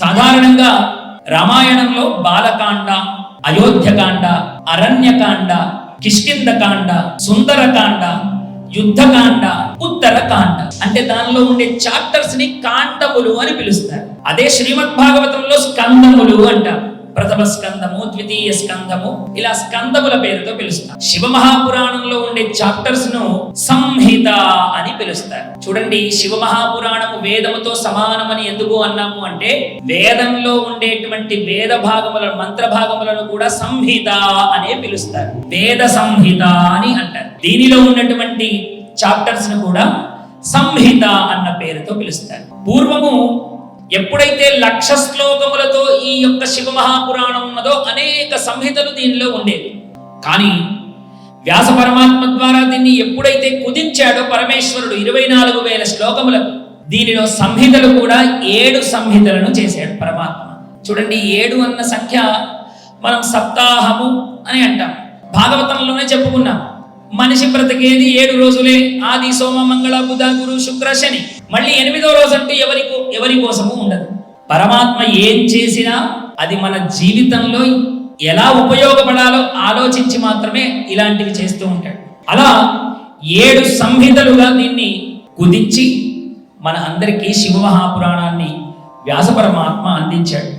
సాధారణంగా రామాయణంలో బాలకాండ, అయోధ్యకాండ, అరణ్యకాండ, కిష్కింధకాండ, సుందరకాండ, యుద్ధకాండ, ఉత్తరకాండ అంటే దానిలో ఉండే చాప్టర్స్ ని కాండములు అని పిలుస్తారు. అదే శ్రీమద్ భాగవతంలో స్కందములు అంటారు. ప్రథమ స్కందము, ద్వితీయ స్కందము, ఇలా స్కందముల పేరుతో పిలుస్తారు. శివ మహాపురాణంలో ఉండే చాప్టర్స్ ను సంహిత అని పిలుస్తారు. చూడండి, శివ మహాపురాణము వేదముతో సమానమని ఎందుకు అన్నాము అంటే, వేదంలో ఉండేటువంటి వేద భాగములను, మంత్ర భాగములను కూడా సంహిత అనే పిలుస్తారు. వేద సంహిత అని అంటారు. దీనిలో ఉన్నటువంటి చాప్టర్స్ ను కూడా సంహిత అన్న పేరుతో పిలుస్తారు. పూర్వము ఎప్పుడైతే 1,00,000 శ్లోకములతో ఈ యొక్క శివ మహాపురాణం ఉన్నదో అనేక సంహితలు దీనిలో ఉండేవి. కానీ వ్యాస పరమాత్మ ద్వారా దీన్ని ఎప్పుడైతే కుదించాడో పరమేశ్వరుడు 24,000 శ్లోకములకు, దీనిలో సంహితలు కూడా 7 సంహితలను చేశాడు పరమాత్మ. చూడండి, 7 అన్న సంఖ్య మనం సప్తాహము అని అంటాం. భాగవతంలోనే చెప్పుకున్నాం, మనిషి బ్రతికేది 7 రోజులే. ఆది, సోమ, మంగళ, బుధ, గురు, శుక్ర, శని. మళ్ళీ 8వ రోజు అంటూ ఎవరి కోసము ఉండదు. పరమాత్మ ఏం చేసినా అది మన జీవితంలో ఎలా ఉపయోగపడాలో ఆలోచించి మాత్రమే ఇలాంటివి చేస్తూ ఉంటాడు. అలా 7 సంహితలుగా దీన్ని కుదించి మన అందరికీ శివ మహాపురాణాన్ని వ్యాస పరమాత్మ అందించాడు.